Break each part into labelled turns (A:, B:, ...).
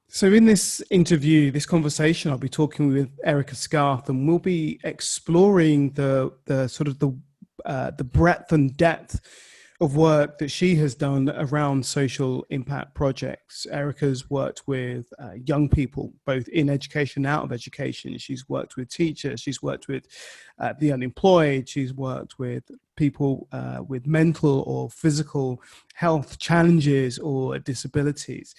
A: So in this interview, this conversation, I'll be talking with Erika Scarth, and we'll be exploring the sort of the breadth and depth of work that she has done around social impact projects. Erika's worked with young people, both in education and out of education. She's worked with teachers. She's worked with the unemployed. She's worked with people with mental or physical health challenges or disabilities.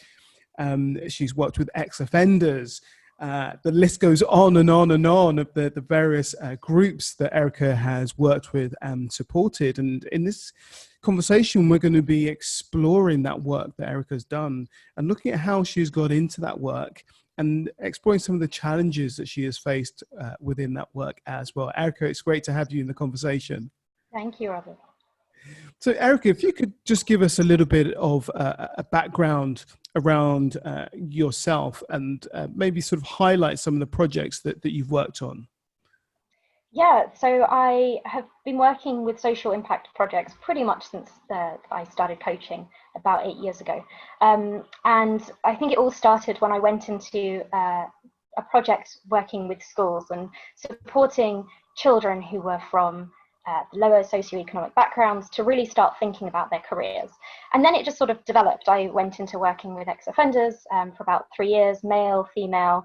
A: She's worked with ex-offenders. The list goes on and on and on of the various groups that Erika has worked with and supported. And in this conversation, we're going to be exploring that work that Erika's done and looking at how she's got into that work and exploring some of the challenges that she has faced within that work as well. Erika, it's great to have you in the conversation.
B: Thank you, Robert.
A: So, Erika, if you could just give us a little bit of a background around yourself and maybe sort of highlight some of the projects that you've worked on.
B: Yeah, so I have been working with social impact projects pretty much since I started coaching about 8 years ago. And I think it all started when I went into a project working with schools and supporting children who were from lower socioeconomic backgrounds to really start thinking about their careers. And then it just sort of developed. I went into working with ex-offenders for about 3 years, male, female,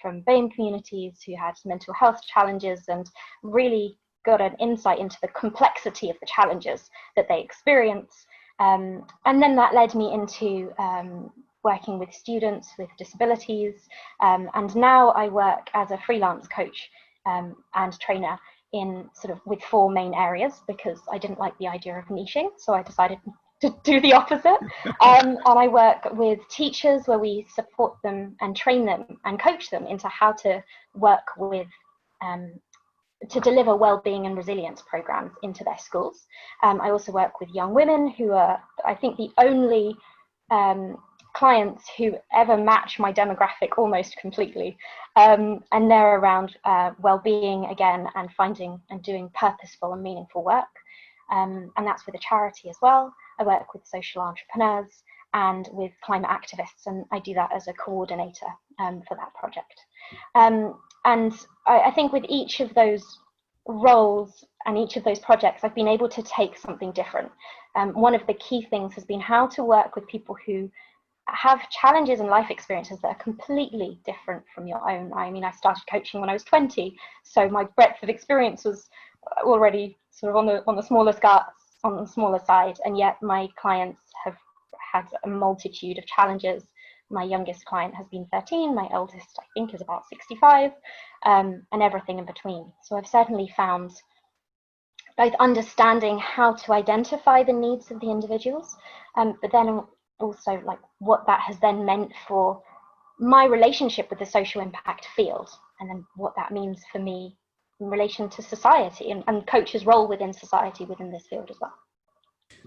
B: from BAME communities who had mental health challenges, and really got an insight into the complexity of the challenges that they experience. And then that led me into working with students with disabilities. And now I work as a freelance coach and trainer in sort of with 4 main areas, because I didn't like the idea of niching, so I decided to do the opposite. And I work with teachers where we support them and train them and coach them into how to work with to deliver wellbeing and resilience programs into their schools. I also work with young women who are, I think, the only clients who ever match my demographic almost completely, and they're around well-being again, and finding and doing purposeful and meaningful work, and that's with a charity as well. I work with social entrepreneurs and with climate activists, and I do that as a coordinator for that project. And I think with each of those roles and each of those projects, I've been able to take something different. One of the key things has been how to work with people who have challenges and life experiences that are completely different from your own. I mean, I started coaching when I was 20, so my breadth of experience was already sort of on the smaller side, and yet my clients have had a multitude of challenges. My youngest client has been 13, my eldest I think is about 65, and everything in between. So I've certainly found both understanding how to identify the needs of the individuals, but then also like what that has then meant for my relationship with the social impact field, and then what that means for me in relation to society and coach's role within society within this field as well.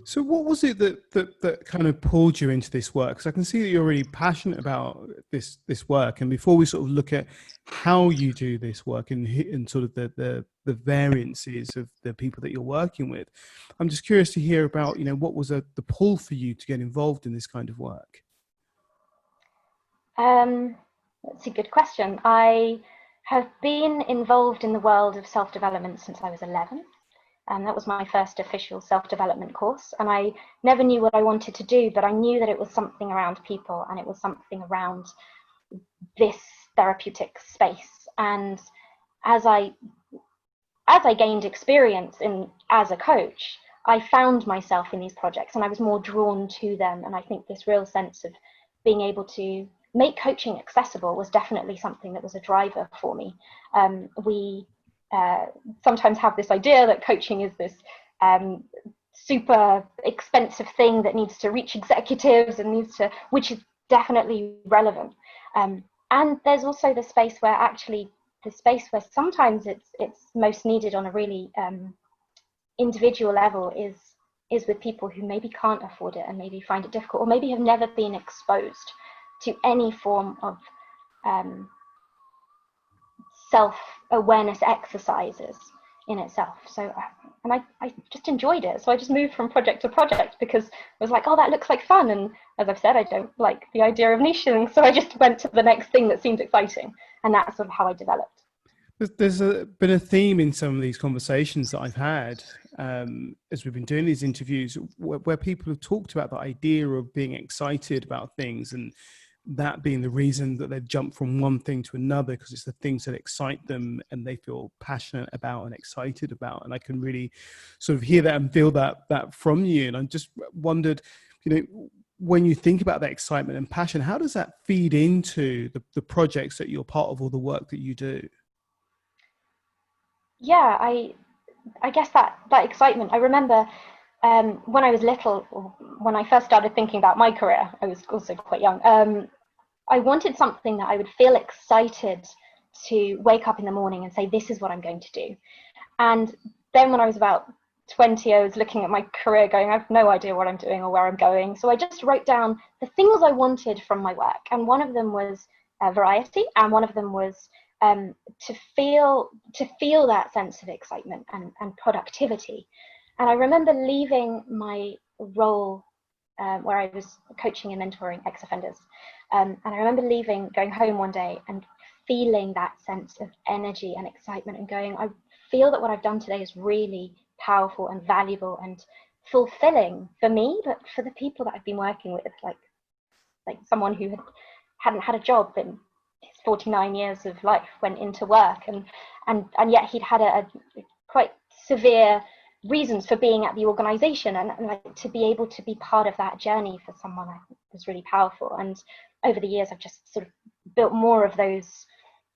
A: So what was it that kind of pulled you into this work? Because I can see that you're really passionate about this work. And before we sort of look at how you do this work and sort of the variances of the people that you're working with, I'm just curious to hear about, you know, what was the pull for you to get involved in this kind of work?
B: That's a good question. I have been involved in the world of self-development since I was 11. And that was my first official self-development course. And I never knew what I wanted to do, but I knew that it was something around people, and it was something around this therapeutic space. And as I gained experience as a coach, I found myself in these projects, and I was more drawn to them. And I think this real sense of being able to make coaching accessible was definitely something that was a driver for me. We sometimes have this idea that coaching is this super expensive thing that needs to reach executives and which is definitely relevant. And there's also the space where sometimes it's most needed on a really individual level is with people who maybe can't afford it and maybe find it difficult, or maybe have never been exposed to any form of self-awareness exercises in itself. So, and I just enjoyed it. So I just moved from project to project because I was like, oh, that looks like fun. And as I've said, I don't like the idea of niching. So I just went to the next thing that seemed exciting. And that's sort of how I developed.
A: There's been a theme in some of these conversations that I've had as we've been doing these interviews where people have talked about the idea of being excited about things and that being the reason that they've jumped from one thing to another, because it's the things that excite them and they feel passionate about and excited about. And I can really sort of hear that and feel that from you. And I just wondered, when you think about that excitement and passion, how does that feed into the projects that you're part of or the work that you do?
B: Yeah, I guess that excitement. I remember when I was little, when I first started thinking about my career, I was also quite young. I wanted something that I would feel excited to wake up in the morning and say, this is what I'm going to do. And then when I was about 20, I was looking at my career going, I have no idea what I'm doing or where I'm going. So I just wrote down the things I wanted from my work. And one of them was variety, and one of them was to feel that sense of excitement and productivity. And I remember leaving my role where I was coaching and mentoring ex-offenders. And I remember leaving, going home one day and feeling that sense of energy and excitement and going, I feel that what I've done today is really powerful and valuable and fulfilling for me, but for the people that I've been working with, like someone who hadn't had a job in his 49 years of life, went into work and yet he'd had a quite severe reasons for being at the organization, and like to be able to be part of that journey for someone, I think was really powerful. And over the years I've just sort of built more of those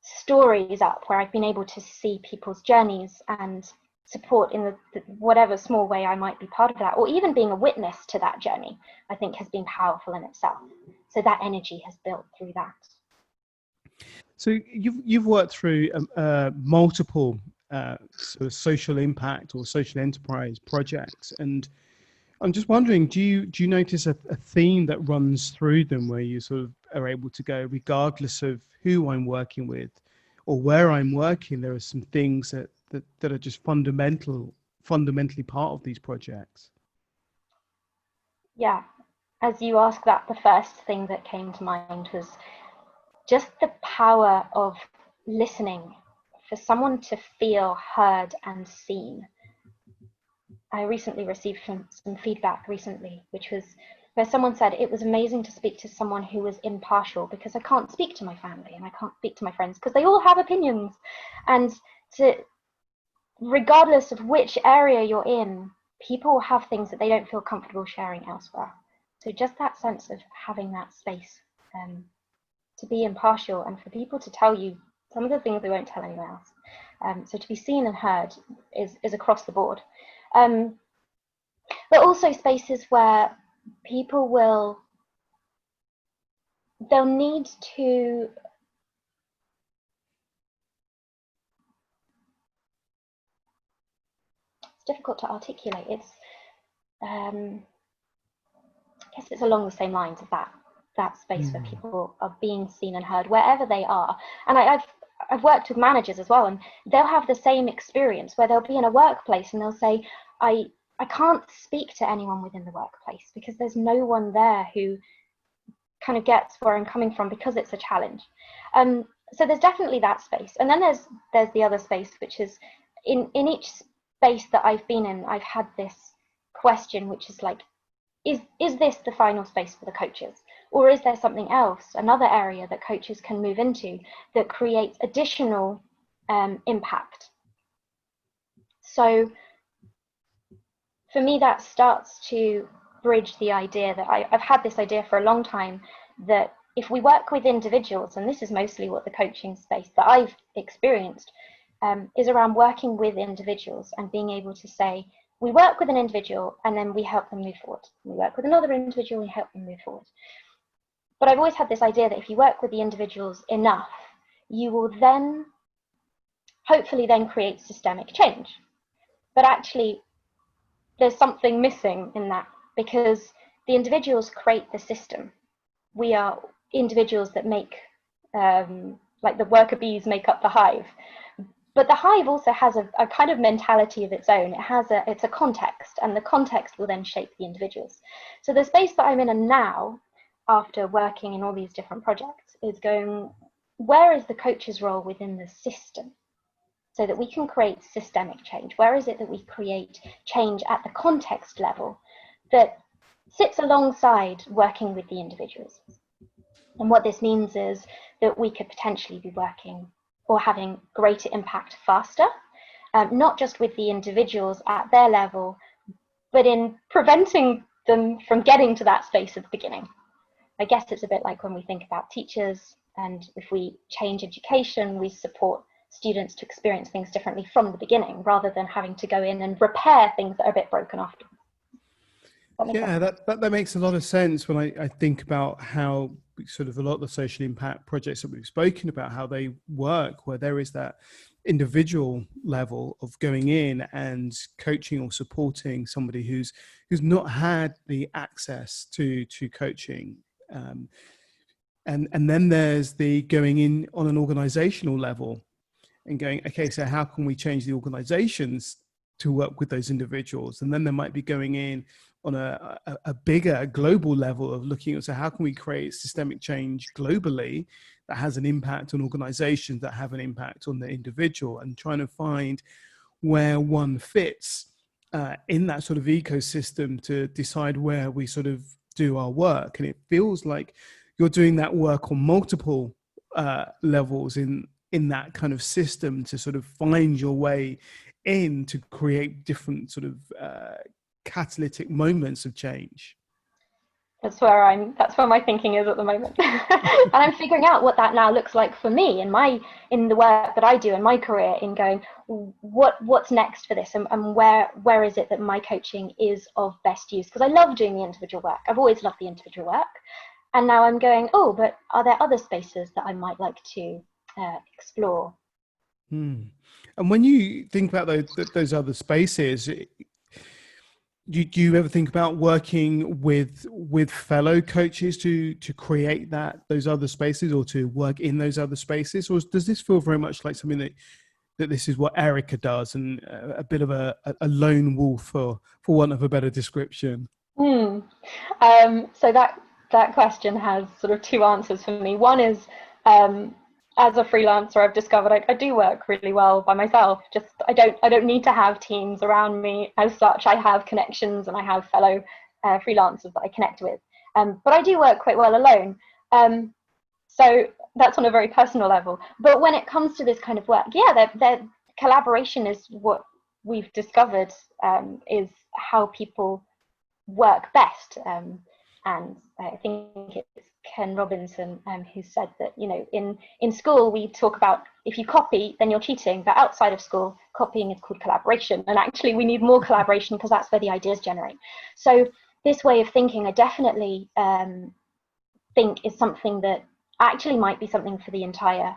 B: stories up where I've been able to see people's journeys and support in the whatever small way I might be part of that, or even being a witness to that journey, I think has been powerful in itself. So that energy has built through that.
A: So you've worked through multiple sort of social impact or social enterprise projects, and I'm just wondering, do you notice a theme that runs through them where you sort of are able to go, regardless of who I'm working with or where I'm working, there are some things that are just fundamentally part of these projects?
B: Yeah, as you asked that, the first thing that came to mind was just the power of listening, for someone to feel heard and seen. I recently received some feedback recently, which was where someone said it was amazing to speak to someone who was impartial, because I can't speak to my family and I can't speak to my friends because they all have opinions. And regardless of which area you're in, people have things that they don't feel comfortable sharing elsewhere. So just that sense of having that space to be impartial and for people to tell you some of the things they won't tell anyone else. So to be seen and heard is across the board. But also spaces where people they'll need to it's difficult to articulate. It's I guess it's along the same lines of that space where people are being seen and heard wherever they are. And I've worked with managers as well, and they'll have the same experience where they'll be in a workplace and they'll say, I can't speak to anyone within the workplace because there's no one there who kind of gets where I'm coming from because it's a challenge. So there's definitely that space. And then there's the other space, which is in each space that I've been in, I've had this question, which is like, is this the final space for the coaches? Or is there something else, another area that coaches can move into that creates additional impact? So for me, that starts to bridge the idea that I've had this idea for a long time, that if we work with individuals, and this is mostly what the coaching space that I've experienced is around working with individuals and being able to say, we work with an individual and then we help them move forward. We work with another individual, we help them move forward. But I've always had this idea that if you work with the individuals enough, you will then hopefully then create systemic change. But actually, there's something missing in that, because the individuals create the system. We are individuals that make, like the worker bees make up the hive. But the hive also has a kind of mentality of its own. It's a context, and the context will then shape the individuals. So the space that I'm in now, after working in all these different projects, is going, where is the coach's role within the system, so that we can create systemic change? Where is it that we create change at the context level that sits alongside working with the individuals? And what this means is that we could potentially be working or having greater impact faster, not just with the individuals at their level, but in preventing them from getting to that space at the beginning. I guess it's a bit like when we think about teachers, and if we change education, we support students to experience things differently from the beginning, rather than having to go in and repair things that are a bit broken after.
A: Yeah, that makes a lot of sense when I think about how sort of a lot of the social impact projects that we've spoken about, how they work, where there is that individual level of going in and coaching or supporting somebody who's not had the access to coaching. And then there's the going in on an organizational level and going, okay, so how can we change the organizations to work with those individuals? And then there might be going in on a bigger global level of looking at, so how can we create systemic change globally that has an impact on organizations that have an impact on the individual, and trying to find where one fits in that sort of ecosystem to decide where we sort of do our work. And it feels like you're doing that work on multiple levels in that kind of system to sort of find your way in to create different sort of catalytic moments of change.
B: That's where my thinking is at the moment. And I'm figuring out what that now looks like for me in the work that I do in my career, in going, what's next for this, and where is it that my coaching is of best use? Because I love doing the individual work. I've always loved the individual work. And now I'm going, oh, but are there other spaces that I might like to explore?
A: And when you think about those other spaces, do you ever think about working with fellow coaches to create those other spaces, or to work in those other spaces? Or does this feel very much like something that this is what Erika does, and a bit of a lone wolf, for want of a better description?
B: So that question has sort of two answers for me. One is, as a freelancer, I've discovered I do work really well by myself. Just I don't need to have teams around me as such. I have connections, and I have fellow freelancers that I connect with. But I do work quite well alone. So that's on a very personal level. But when it comes to this kind of work, yeah, collaboration is what we've discovered is how people work best. And I think it's Ken Robinson who said that, in school we talk about, if you copy, then you're cheating, but outside of school, copying is called collaboration. And actually we need more collaboration, because that's where the ideas generate. So this way of thinking, I definitely think is something that actually might be something for the entire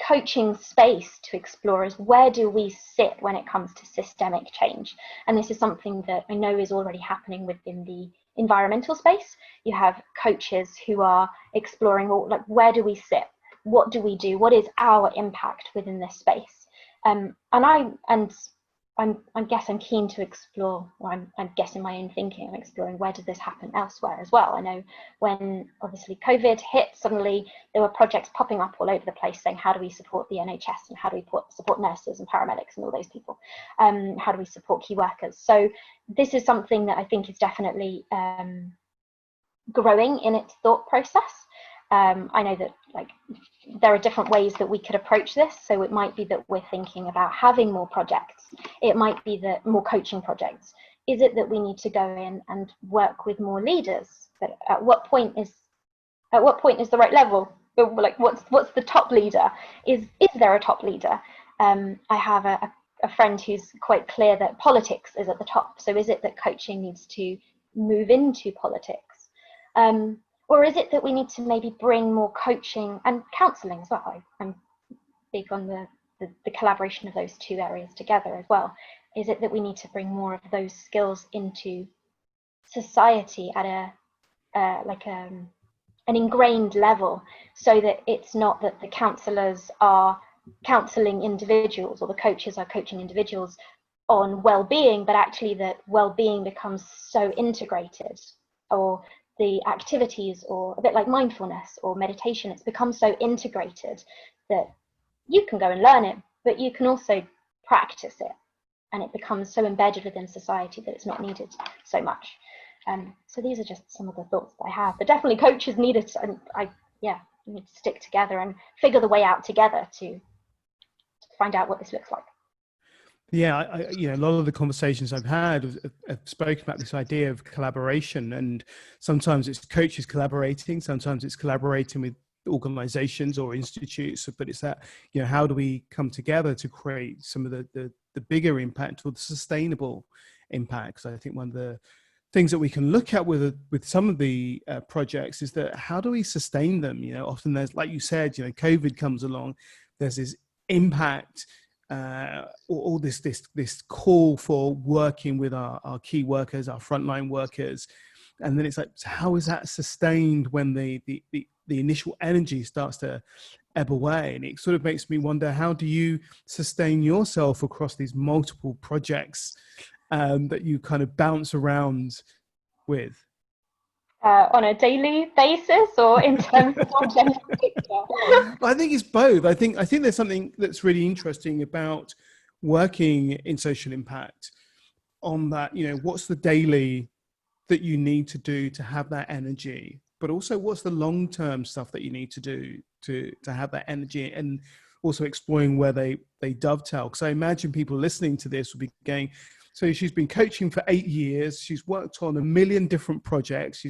B: coaching space to explore, is where do we sit when it comes to systemic change? And this is something that I know is already happening within the environmental space. You have coaches who are exploring, like, where do we sit? What do we do? What is our impact within this space? I guess I'm keen to explore, or I'm guessing my own thinking, I'm exploring where does this happen elsewhere as well. I know when obviously COVID hit, suddenly there were projects popping up all over the place saying, how do we support the NHS, and how do we support nurses and paramedics and all those people? How do we support key workers? So this is something that I think is definitely growing in its thought process. I know that there are different ways that we could approach this. So it might be that we're thinking about having more projects. It might be that more coaching projects. Is it that we need to go in and work with more leaders? But at what point is the right level? Like, what's the top leader? Is there a top leader? I have a friend who's quite clear that politics is at the top. So is it that coaching needs to move into politics? Or is it that we need to maybe bring more coaching and counselling as well? I'm big on the collaboration of those two areas together as well. Is it that we need to bring more of those skills into society at an ingrained level, so that it's not that the counsellors are counseling individuals, or the coaches are coaching individuals on well-being, but actually that well-being becomes so integrated, or the activities, or a bit like mindfulness or meditation, it's become so integrated that you can go and learn it, but you can also practice it, and it becomes so embedded within society that it's not needed so much. So these are just some of the thoughts that I have, but definitely coaches need it, and we need to stick together and figure the way out together to find out what this looks like.
A: Yeah, a lot of the conversations I've had have spoken about this idea of collaboration, and sometimes it's coaches collaborating, sometimes it's collaborating with organizations or institutes, but it's that, how do we come together to create some of the bigger impact, or the sustainable impacts? I think one of the things that we can look at with some of the projects is that how do we sustain them? Often there's, like you said, COVID comes along, there's this impact, all this call for working with our key workers, our frontline workers, and then it's like, so how is that sustained when the initial energy starts to ebb away? And it sort of makes me wonder, how do you sustain yourself across these multiple projects that you kind of bounce around with?
B: On a daily basis, or in terms of longevity?
A: I think it's both. I think there's something that's really interesting about working in social impact on that, what's the daily that you need to do to have that energy, but also what's the long-term stuff that you need to do to have that energy, and also exploring where they dovetail. Because I imagine people listening to this will be going, so she's been coaching for 8 years. She's worked on 1 million different projects.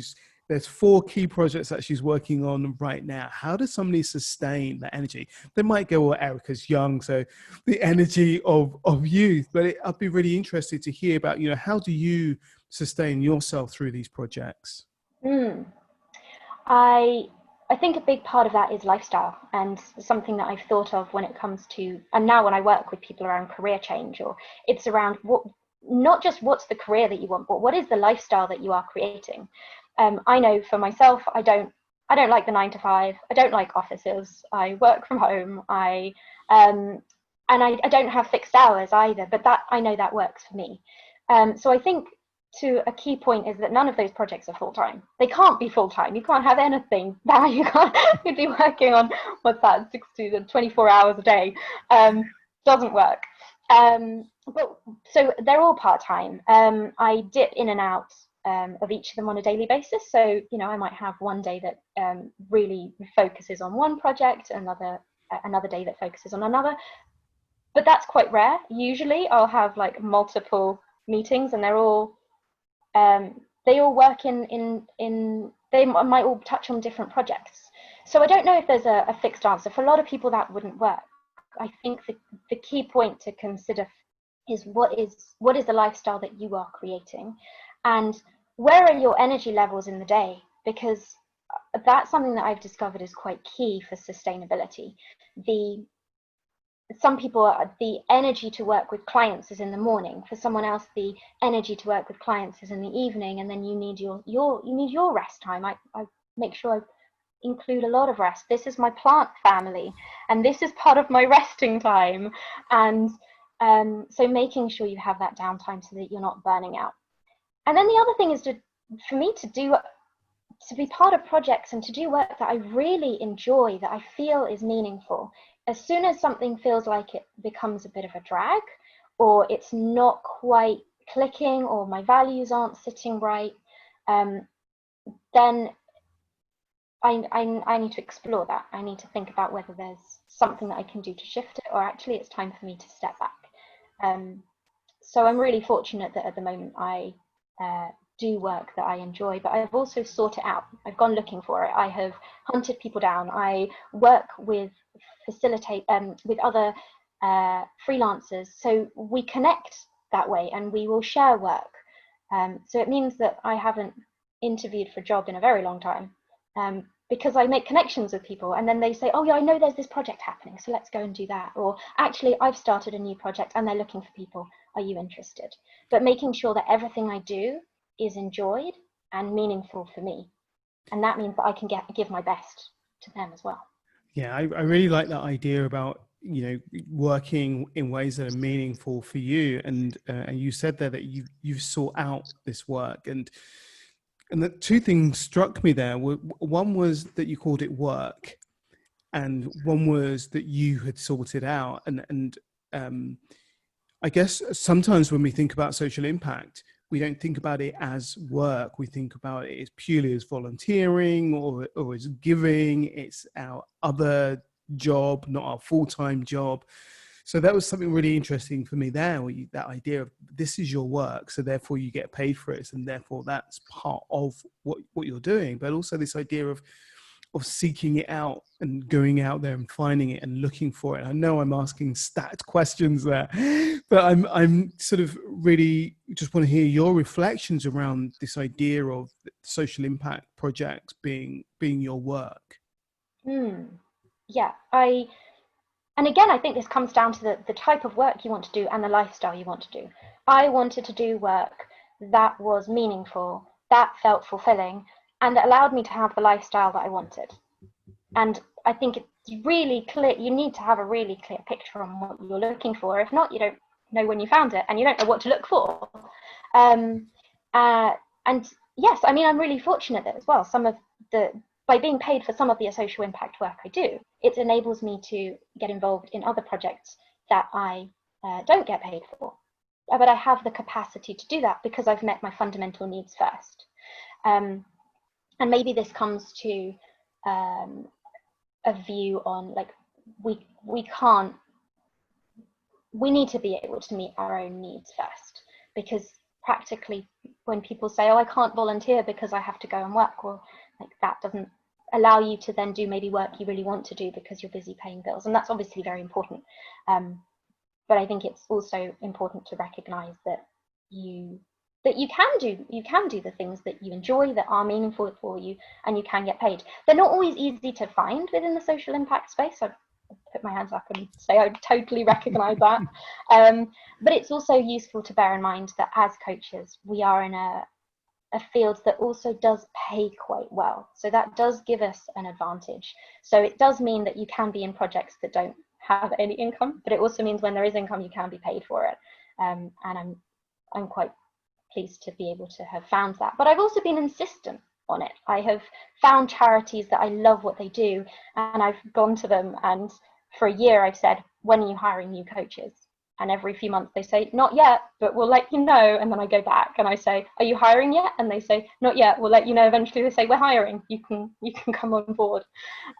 A: There's 4 key projects that she's working on right now. How does somebody sustain that energy? They might go, well, Erika's young, so the energy of youth. But I'd be really interested to hear about, how do you sustain yourself through these projects?
B: I think a big part of that is lifestyle, and something that I've thought of when it comes to, and now when I work with people around career change, or it's around not just what's the career that you want, but what is the lifestyle that you are creating. I know for myself, I don't like the 9 to 5. I don't like offices. I work from home. And I don't have fixed hours either, but that, I know that works for me. So I think to a key point is that none of those projects are full-time. They can't be full-time. You can't have anything that you'd be working on, what's that, 60 to 24 hours a day. Doesn't work. But so they're all part-time. I dip in and out of each of them on a daily basis. So, I might have one day that really focuses on one project, another day that focuses on another. But that's quite rare. Usually I'll have like multiple meetings, and they're all they all work they might all touch on different projects. So I don't know if there's a fixed answer. For a lot of people that wouldn't work. I think the key point to consider is what is the lifestyle that you are creating, and where are your energy levels in the day? Because that's something that I've discovered is quite key for sustainability. Some people, the energy to work with clients is in the morning. For someone else, the energy to work with clients is in the evening, and then you need your rest time. I make sure I include a lot of rest. This is my plant family, and this is part of my resting time. And so making sure you have that downtime so that you're not burning out. And then the other thing is for me to be part of projects and to do work that I really enjoy, that I feel is meaningful. As soon as something feels like it becomes a bit of a drag, or it's not quite clicking, or my values aren't sitting right, then I need to explore that. I need to think about whether there's something that I can do to shift it, or actually it's time for me to step back. So I'm really fortunate that at the moment I do work that I enjoy, but I've also sought it out. I've gone looking for it. I have hunted people down. I work with with other freelancers, so we connect that way, and we will share work. So it means that I haven't interviewed for a job in a very long time, because I make connections with people, and then they say, oh yeah, I know there's this project happening, so let's go and do that. Or actually, I've started a new project and they're looking for people. Are you interested? But making sure that everything I do is enjoyed and meaningful for me. And that means that I can give my best to them as well.
A: Yeah, I really like that idea about, working in ways that are meaningful for you. And you said there that you've sought out this work, and the two things struck me there. One was that you called it work, and one was that you had sorted out. And I guess sometimes when we think about social impact, we don't think about it as work. We think about it as purely as volunteering or as giving. It's our other job, not our full-time job. So that was something really interesting for me there, that idea of this is your work, so therefore you get paid for it, and therefore that's part of what you're doing. But also this idea of seeking it out and going out there and finding it and looking for it. I know I'm asking stat questions there, but I'm sort of really just want to hear your reflections around this idea of social impact projects being your work.
B: Yeah, and again, I think this comes down to the type of work you want to do and the lifestyle you want to do. I wanted to do work that was meaningful, that felt fulfilling, and that allowed me to have the lifestyle that I wanted. And I think it's really clear, you need to have a really clear picture on what you're looking for. If not, you don't know when you found it, and you don't know what to look for. And yes, I mean, I'm really fortunate that as well, by being paid for some of the social impact work I do, it enables me to get involved in other projects that I don't get paid for. But I have the capacity to do that because I've met my fundamental needs first. And maybe this comes to a view on, like, we need to be able to meet our own needs first, because practically when people say, oh, I can't volunteer because I have to go and work, well, like, that doesn't allow you to then do maybe work you really want to do because you're busy paying bills, and that's obviously very important. But I think it's also important to recognize that you can do the things that you enjoy, that are meaningful for you, and you can get paid. They're not always easy to find within the social impact space. I put my hands up and say I totally recognize that. But it's also useful to bear in mind that as coaches, we are in a field that also does pay quite well. So that does give us an advantage. So it does mean that you can be in projects that don't have any income, but it also means when there is income, you can be paid for it. And I'm quite pleased to be able to have found that. But I've also been insistent on it. I have found charities that I love what they do, and I've gone to them, and for a year I've said, when are you hiring new coaches? And every few months they say, not yet, but we'll let you know. And then I go back and I say, are you hiring yet? And they say, not yet, we'll let you know. Eventually they say, we're hiring, you can come on board.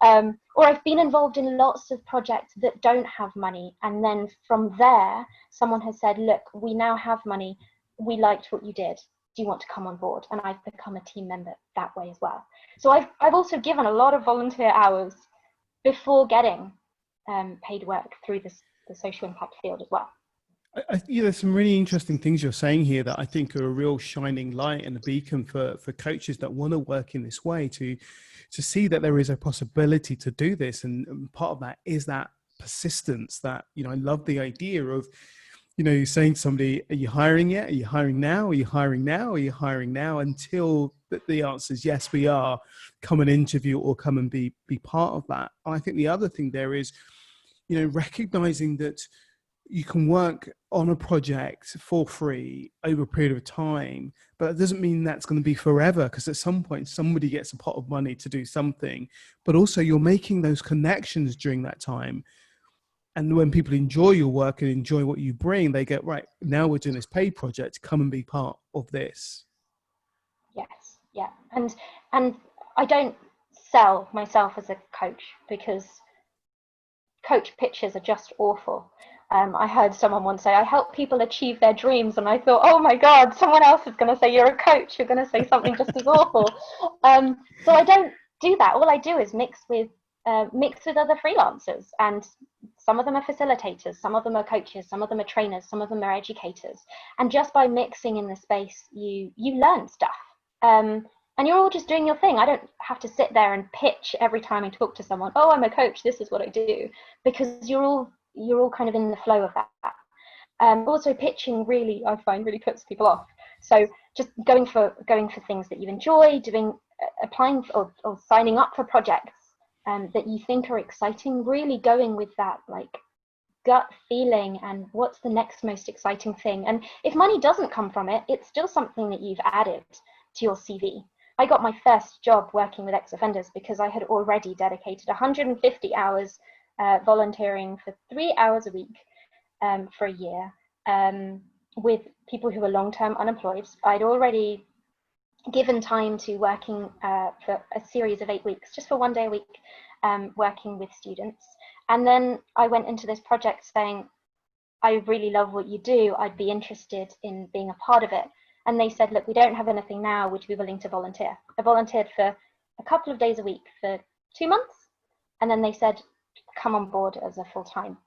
B: Or I've been involved in lots of projects that don't have money, and then from there someone has said, look, we now have money, we liked what you did, do you want to come on board? And I've become a team member that way as well. So I've also given a lot of volunteer hours before getting paid work through the social impact field as well.
A: There's some really interesting things you're saying here that I think are a real shining light and a beacon for coaches that want to work in this way, to see that there is a possibility to do this. And part of that is that persistence, that, I love the idea of, you're saying to somebody, are you hiring yet? Are you hiring now? Are you hiring now? Are you hiring now? Until the answer is yes, we are. Come and interview or come and be part of that. I think the other thing there is, recognizing that you can work on a project for free over a period of time, but it doesn't mean that's going to be forever, because at some point somebody gets a pot of money to do something, but also you're making those connections during that time. And when people enjoy your work and enjoy what you bring, they get, right, now we're doing this paid project, come and be part of this.
B: Yes, yeah. And I don't sell myself as a coach, because coach pitches are just awful. I heard someone once say, I help people achieve their dreams. And I thought, oh my God, someone else is going to say you're a coach. You're going to say something just as awful. So I don't do that. All I do is mix with other freelancers. And some of them are facilitators, some of them are coaches, some of them are trainers, some of them are educators. And just by mixing in the space, you learn stuff. And you're all just doing your thing. I don't have to sit there and pitch every time I talk to someone, oh, I'm a coach, this is what I do, because you're all kind of in the flow of that. Also pitching really, I find, really puts people off. So just going for things that you enjoy, applying for, or signing up for projects that you think are exciting, really going with that, like, gut feeling and what's the next most exciting thing. And if money doesn't come from it, it's still something that you've added to your CV. I got my first job working with ex-offenders because I had already dedicated 150 hours volunteering for 3 hours a week for a year with people who were long-term unemployed. I'd already given time to working for a series of 8 weeks, just for 1 day a week, working with students. And then I went into this project saying, I really love what you do. I'd be interested in being a part of it. And they said, look, we don't have anything now. Would you be willing to volunteer? I volunteered for a couple of days a week for 2 months. And then they said, come on board as a full-time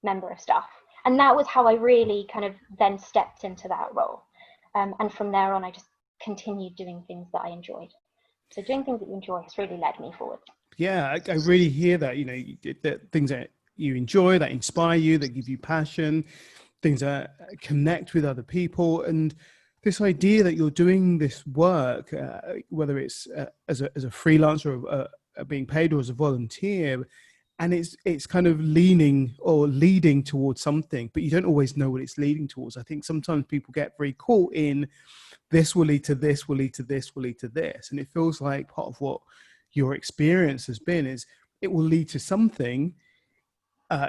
B: member of staff. And that was how I really kind of then stepped into that role. And from there on, I just continued doing things that I enjoyed. So doing things that you enjoy has really led me forward.
A: Yeah, I really hear that, you know, that things that you enjoy, that inspire you, that give you passion, things that connect with other people. And this idea that you're doing this work, whether it's as a freelancer or being paid or as a volunteer, and it's kind of leaning or leading towards something, but you don't always know what it's leading towards. I think sometimes people get very caught in this will lead to this, will lead to this, will lead to this. And it feels like part of what your experience has been is it will lead to something.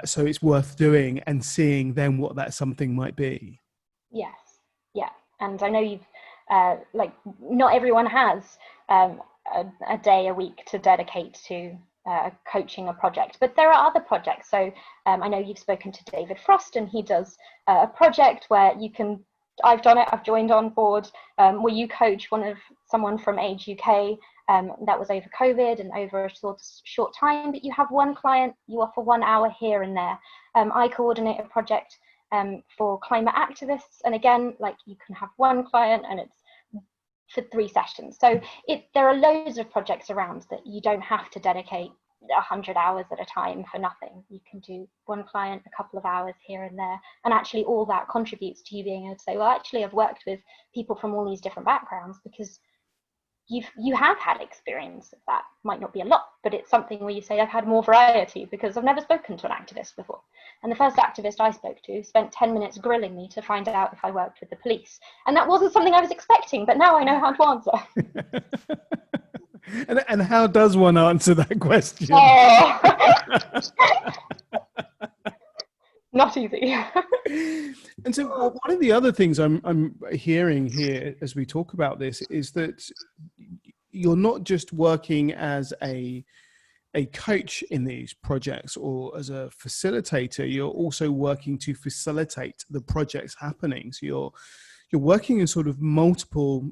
A: So it's worth doing and seeing then what that something might be.
B: Yes. Yeah. And I know you've, like, not everyone has a day a week to dedicate to coaching a project, but there are other projects. So I know you've spoken to David Frost, and he does a project where you can, I've done it, I've joined on board, where you coach someone from Age UK. That was over COVID and over a short time, but you have one client, you offer 1 hour here and there. I coordinate a project for climate activists, and again, like, you can have one client and it's for 3 sessions. So there are loads of projects around that you don't have to dedicate 100 hours at a time for nothing. You can do one client, a couple of hours here and there, and actually all that contributes to you being able to say, well, actually I've worked with people from all these different backgrounds, because you have had experience of that. Might not be a lot, but it's something where you say, I've had more variety because I've never spoken to an activist before. And the first activist I spoke to spent 10 minutes grilling me to find out if I worked with the police. And that wasn't something I was expecting, but now I know how to answer.
A: And how does one answer that question?
B: Not easy.
A: And so one of the other things I'm hearing here as we talk about this is that you're not just working as a coach in these projects or as a facilitator, you're also working to facilitate the projects happening. So you're working in sort of multiple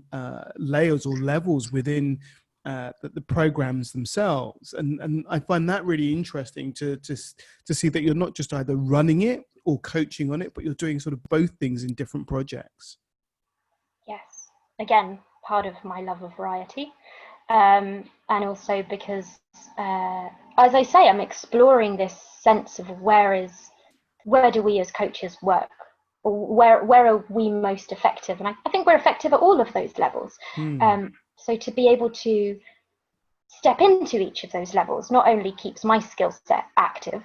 A: layers or levels within the programs themselves, and I find that really interesting to see that you're not just either running it or coaching on it, but you're doing sort of both things in different projects.
B: Yes, again, part of my love of variety, and also because, as I say, I'm exploring this sense of where do we as coaches work, or where are we most effective, and I think we're effective at all of those levels. So to be able to step into each of those levels not only keeps my skill set active,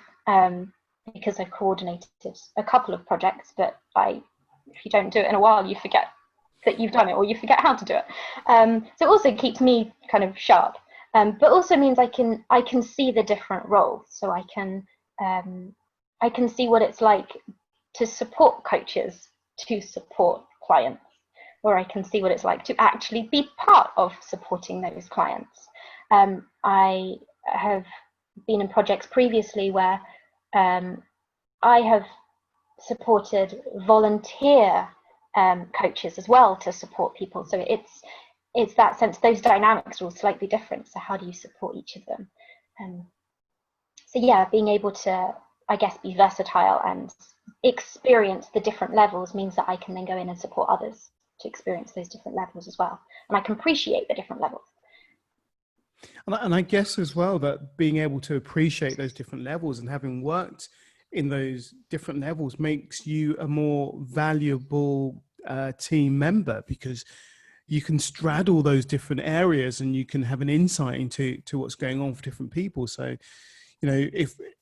B: because I've coordinated a couple of projects, but if you don't do it in a while, you forget that you've done it, or you forget how to do it. So it also keeps me kind of sharp, but also means I can see the different roles. So I can see what it's like to support coaches, to support clients, or I can see what it's like to actually be part of supporting those clients. I have been in projects previously where I have supported volunteer coaches as well to support people. So it's that sense, those dynamics are all slightly different. So how do you support each of them? So yeah, being able to, I guess, be versatile and experience the different levels means that I can then go in and support others to experience those different levels as well. And I can appreciate the different levels.
A: And I guess as well that being able to appreciate those different levels and having worked in those different levels makes you a more valuable team member, because you can straddle those different areas and you can have an insight into what's going on for different people. So, you know,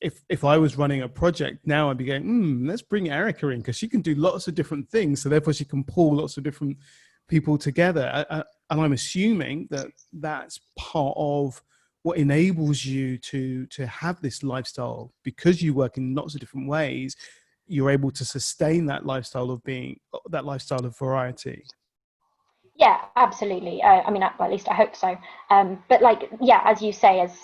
A: if I was running a project now, I'd be going, let's bring Erika in because she can do lots of different things. So therefore she can pull lots of different people together. And I'm assuming that that's part of what enables you to have this lifestyle, because you work in lots of different ways. You're able to sustain that lifestyle of variety.
B: Yeah, absolutely. I mean, well, at least I hope so. But like, yeah, as you say, as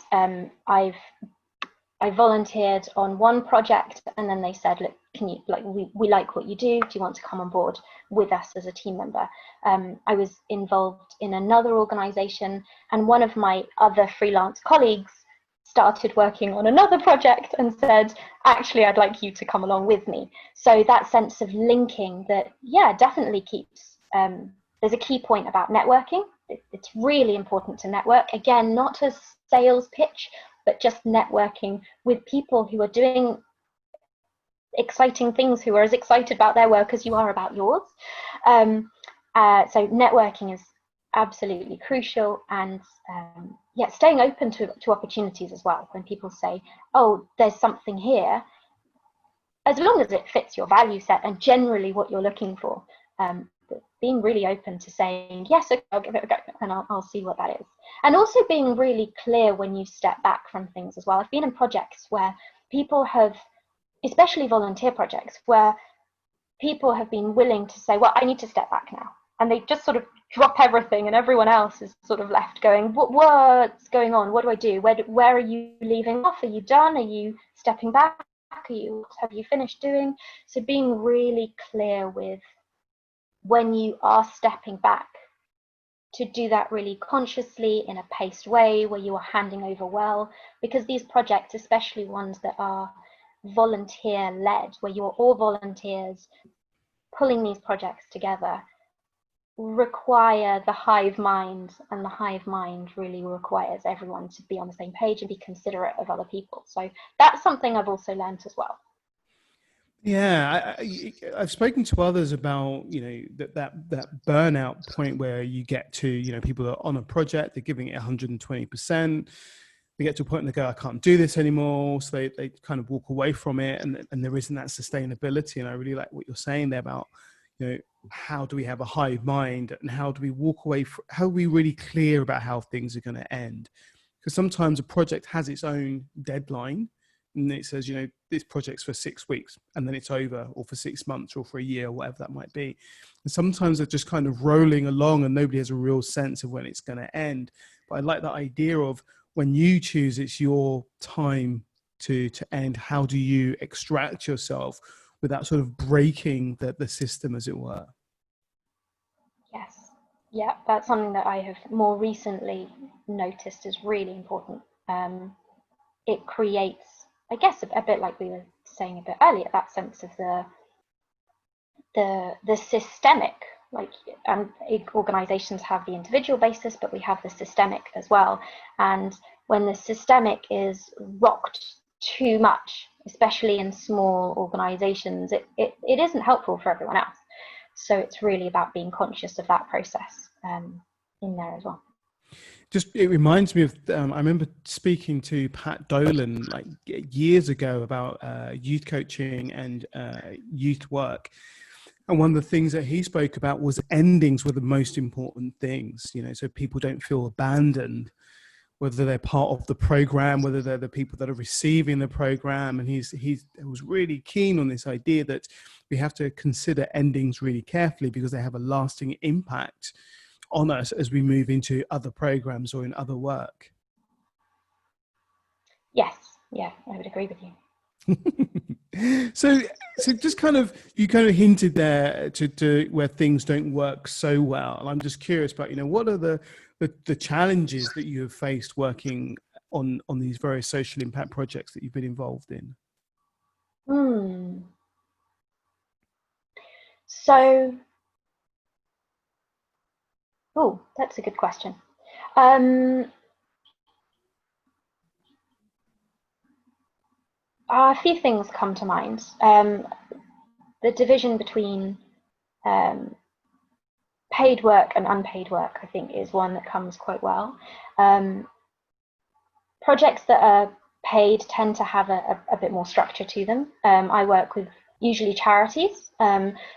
B: I volunteered on one project, and then they said, look, can you, like, we like what you do. Do you want to come on board with us as a team member? I was involved in another organization, and one of my other freelance colleagues started working on another project and said, actually, I'd like you to come along with me. So that sense of linking that, yeah, definitely keeps, there's a key point about networking. It's really important to network. Again, not a sales pitch, but just networking with people who are doing exciting things, who are as excited about their work as you are about yours. So networking is absolutely crucial, and yeah, staying open to opportunities as well. When people say, oh, there's something here, as long as it fits your value set and generally what you're looking for, being really open to saying, yes, okay, I'll give it a go, and I'll see what that is. And also being really clear when you step back from things as well. I've been in projects where people have, especially volunteer projects, where people have been willing to say, well, I need to step back now. And they just sort of drop everything, and everyone else is sort of left going, what's going on? What do I do? Where are you leaving off? Are you done? Are you stepping back? Have you finished doing? So being really clear with when you are stepping back, to do that really consciously in a paced way where you are handing over well, because these projects, especially ones that are volunteer led, where you're all volunteers pulling these projects together, require the hive mind, and the hive mind really requires everyone to be on the same page and be considerate of other people. So that's something I've also learned as well.
A: Yeah, I've spoken to others about, you know, that burnout point where you get to, you know, people are on a project, they're giving it 120%. They get to a point and they go, I can't do this anymore. So they kind of walk away from it, and there isn't that sustainability. And I really like what you're saying there about, you know, how do we have a hive mind, and how do we walk away how are we really clear about how things are going to end? Because sometimes a project has its own deadline, and it says, you know, this project's for 6 weeks and then it's over, or for 6 months, or for a year, or whatever that might be. And sometimes they're just kind of rolling along and nobody has a real sense of when it's going to end. But I like that idea of, when you choose it's your time to end, how do you extract yourself without sort of breaking the system, as it were?
B: Yes. Yeah, that's something that I have more recently noticed is really important. It creates, I guess, a bit like we were saying a bit earlier, that sense of the systemic, like, organizations have the individual basis, but we have the systemic as well. And when the systemic is rocked too much, especially in small organizations, it isn't helpful for everyone else. So it's really about being conscious of that process in there as well.
A: Just, it reminds me of, I remember speaking to Pat Dolan like years ago about youth coaching and youth work. And one of the things that he spoke about was endings were the most important things, you know, so people don't feel abandoned, whether they're part of the program, whether they're the people that are receiving the program. And he was really keen on this idea that we have to consider endings really carefully, because they have a lasting impact on us as we move into other programs or in other work.
B: Yes, yeah, I would agree with you.
A: So just kind of, you kind of hinted there to where things don't work so well. I'm just curious about, you know, what are the challenges that you have faced working on these various social impact projects that you've been involved in?
B: So, oh, that's a good question. A few things come to mind. The division between paid work and unpaid work, I think, is one that comes quite well. Projects that are unpaid tend to have a bit more structure to them. I work with usually charities,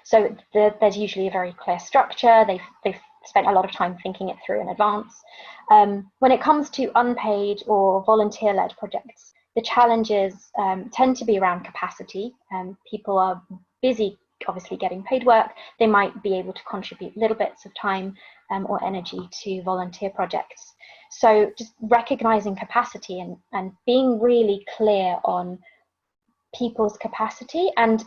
B: so there's usually a very clear structure. They've spent a lot of time thinking it through in advance. When it comes to unpaid or volunteer-led projects, the challenges tend to be around capacity. People are busy, obviously, getting paid work. They might be able to contribute little bits of time or energy to volunteer projects. So just recognizing capacity and being really clear on people's capacity and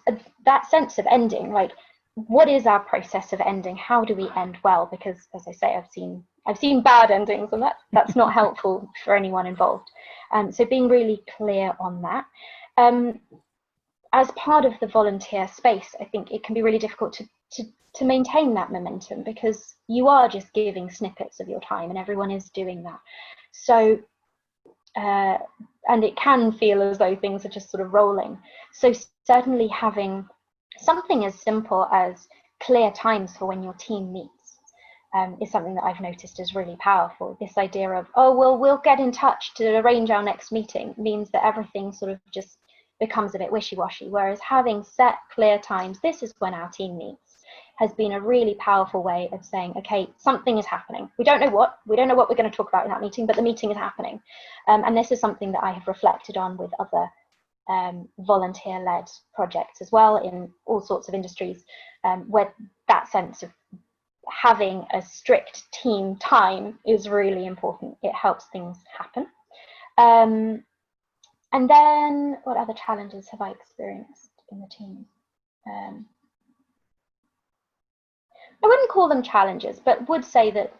B: that sense of ending, like, what is our process of ending? How do we end well? Because, as I say, I've seen bad endings, and that's not helpful for anyone involved. So being really clear on that. As part of the volunteer space, I think it can be really difficult to maintain that momentum, because you are just giving snippets of your time and everyone is doing that. So and it can feel as though things are just sort of rolling. So certainly having something as simple as clear times for when your team meets is something that I've noticed is really powerful. This idea of, oh, well, we'll get in touch to arrange our next meeting, means that everything sort of just becomes a bit wishy-washy, whereas having set clear times, this is when our team meets, has been a really powerful way of saying, okay, something is happening. We don't know what we're going to talk about in that meeting, but the meeting is happening. And this is something that I have reflected on with other volunteer-led projects as well, in all sorts of industries, where that sense of having a strict team time is really important. It helps things happen. And then what other challenges have I experienced in the team? I wouldn't call them challenges, but would say that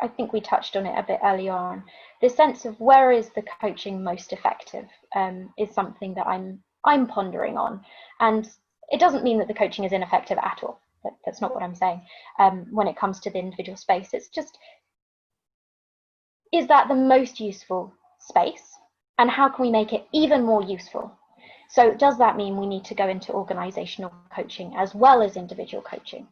B: I think we touched on it a bit earlier on. The sense of where is the coaching most effective is something that I'm pondering on. And it doesn't mean that the coaching is ineffective at all. That's not what I'm saying. When it comes to the individual space, it's just, is that the most useful space? And how can we make it even more useful? So does that mean we need to go into organizational coaching as well as individual coaching?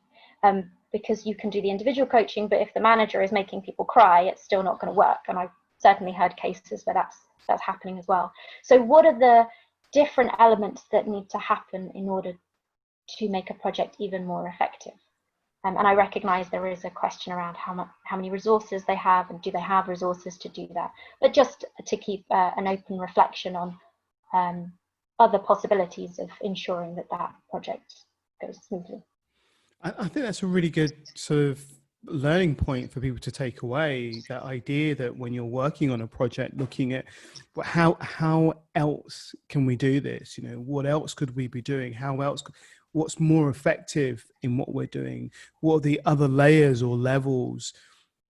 B: Because you can do the individual coaching, but if the manager is making people cry, it's still not going to work. And I've certainly heard cases where that's happening as well. So what are the different elements that need to happen in order to make a project even more effective? And I recognize there is a question around how many resources they have, and do they have resources to do that? But just to keep an open reflection on other possibilities of ensuring that project goes smoothly.
A: I think that's a really good sort of learning point for people to take away, that idea that when you're working on a project, looking at how else can we do this? You know, what else could we be doing? What's more effective in what we're doing? What are the other layers or levels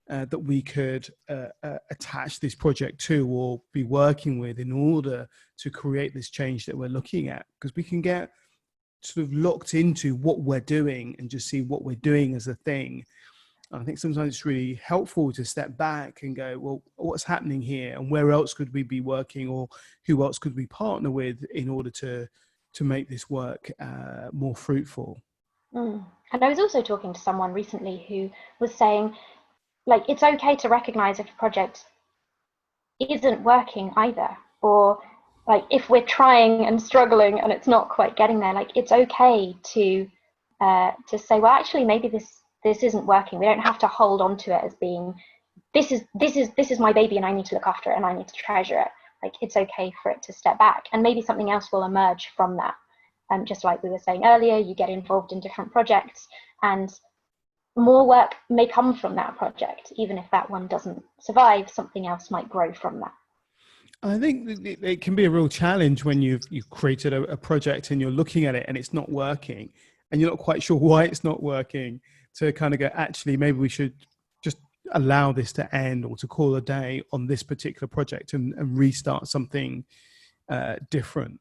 A: that we could attach this project to or be working with in order to create this change that we're looking at? Because we can get sort of locked into what we're doing and just see what we're doing as a thing. I think sometimes it's really helpful to step back and go, well, what's happening here, and where else could we be working, or who else could we partner with in order to make this work more fruitful?
B: And I was also talking to someone recently who was saying, like, it's okay to recognize if a project isn't working either, or like if we're trying and struggling and it's not quite getting there, like it's okay to say, well, actually maybe this isn't working. We don't have to hold on to it as being this is my baby and I need to look after it and I need to treasure it. Like, it's okay for it to step back, and maybe something else will emerge from that. Just like we were saying earlier, you get involved in different projects and more work may come from that project. Even if that one doesn't survive, something else might grow from that.
A: I think it can be a real challenge when you've created a project and you're looking at it and it's not working and you're not quite sure why it's not working, to kind of go, actually, maybe we should just allow this to end, or to call a day on this particular project and restart something different.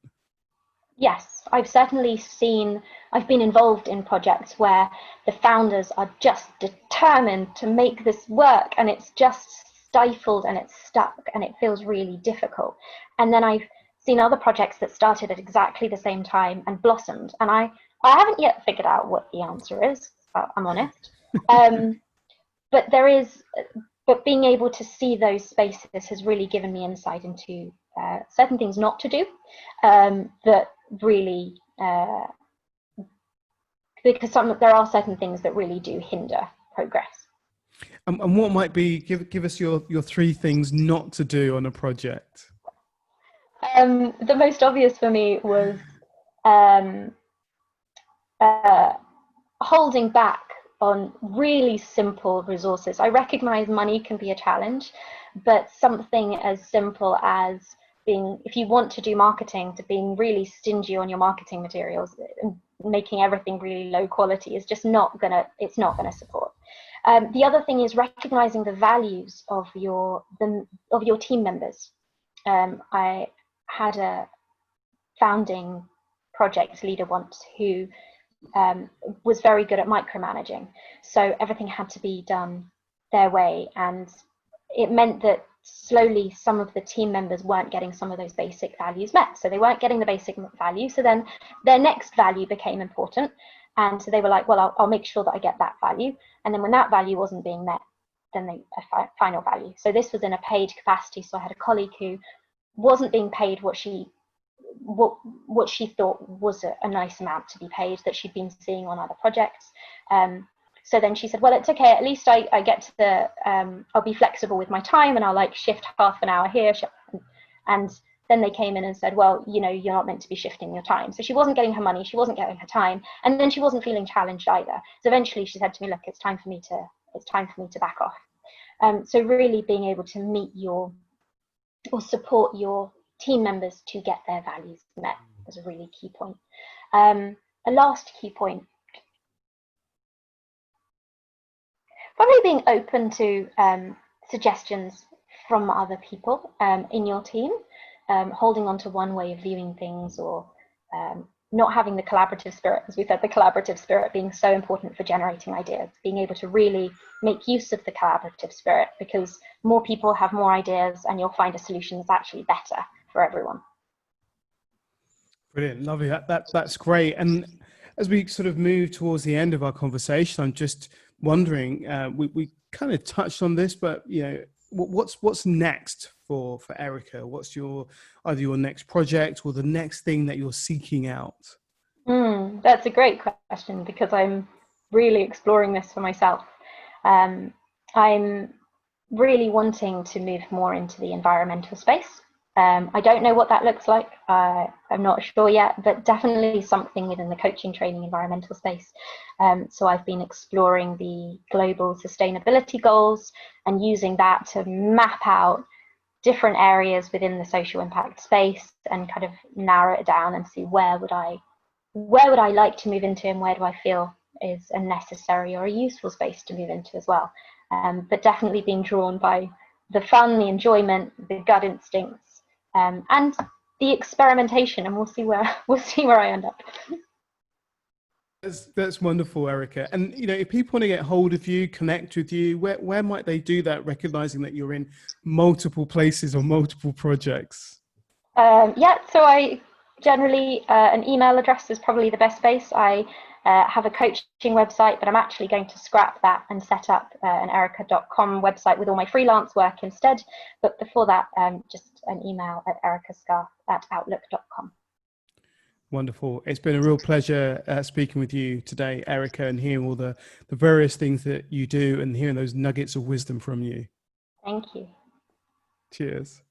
B: Yes, I've been involved in projects where the founders are just determined to make this work, and it's just stifled and it's stuck and it feels really difficult. And then I've seen other projects that started at exactly the same time and blossomed. And I haven't yet figured out what the answer is, I'm honest. But being able to see those spaces has really given me insight into certain things not to do that really, because there are certain things that really do hinder progress.
A: And what might be, give us your 3 things not to do on a project.
B: The most obvious for me was holding back on really simple resources. I recognize money can be a challenge, but something as simple as if you want to do marketing, to being really stingy on your marketing materials and making everything really low quality is just not gonna support. The other thing is recognizing the values of your team members. I had a founding project leader once who was very good at micromanaging. So everything had to be done their way. And it meant that slowly some of the team members weren't getting some of those basic values met. So they weren't getting the basic value. So then their next value became important. And so they were like, well, I'll make sure that I get that value. And then when that value wasn't being met, then a final value. So this was in a paid capacity. So I had a colleague who wasn't being paid what she thought was a nice amount to be paid that she'd been seeing on other projects. So then she said, well, it's okay. At least I get to I'll be flexible with my time and I'll like shift half an hour here. And then they came in and said, well, you know, you're not meant to be shifting your time. So she wasn't getting her money. She wasn't getting her time. And then she wasn't feeling challenged either. So eventually she said to me, look, it's time for me to back off. So really being able to meet or support your team members to get their values met was a really key point. A last key point, probably being open to suggestions from other people in your team, holding on to one way of viewing things, or not having the collaborative spirit. As we said, the collaborative spirit being so important for generating ideas, being able to really make use of the collaborative spirit, because more people have more ideas and you'll find a solution that's actually better for everyone.
A: Brilliant, lovely. That's great. And as we sort of move towards the end of our conversation, I'm just wondering, we kind of touched on this, but you know, what's next for Erika? What's either your next project or the next thing that you're seeking out?
B: That's a great question, because I'm really exploring this for myself. I'm really wanting to move more into the environmental space. I don't know what that looks like. I'm not sure yet, but definitely something within the coaching, training, environmental space. So I've been exploring the global sustainability goals and using that to map out different areas within the social impact space and kind of narrow it down and see where would I like to move into, and where do I feel is a necessary or a useful space to move into as well. But definitely being drawn by the fun, the enjoyment, the gut instincts, and the experimentation, and we'll see where I end up.
A: That's wonderful, Erika. And you know, if people want to get hold of you, connect with you, where might they do that, recognizing that you're in multiple places or multiple projects?
B: Yeah, so I generally an email address is probably the best place. I have a coaching website, but I'm actually going to scrap that and set up an erika.com website with all my freelance work instead. But before that, just an email at erikascarth@outlook.com.
A: Wonderful. It's been a real pleasure speaking with you today, Erika, and hearing all the various things that you do and hearing those nuggets of wisdom from you.
B: Thank you.
A: Cheers.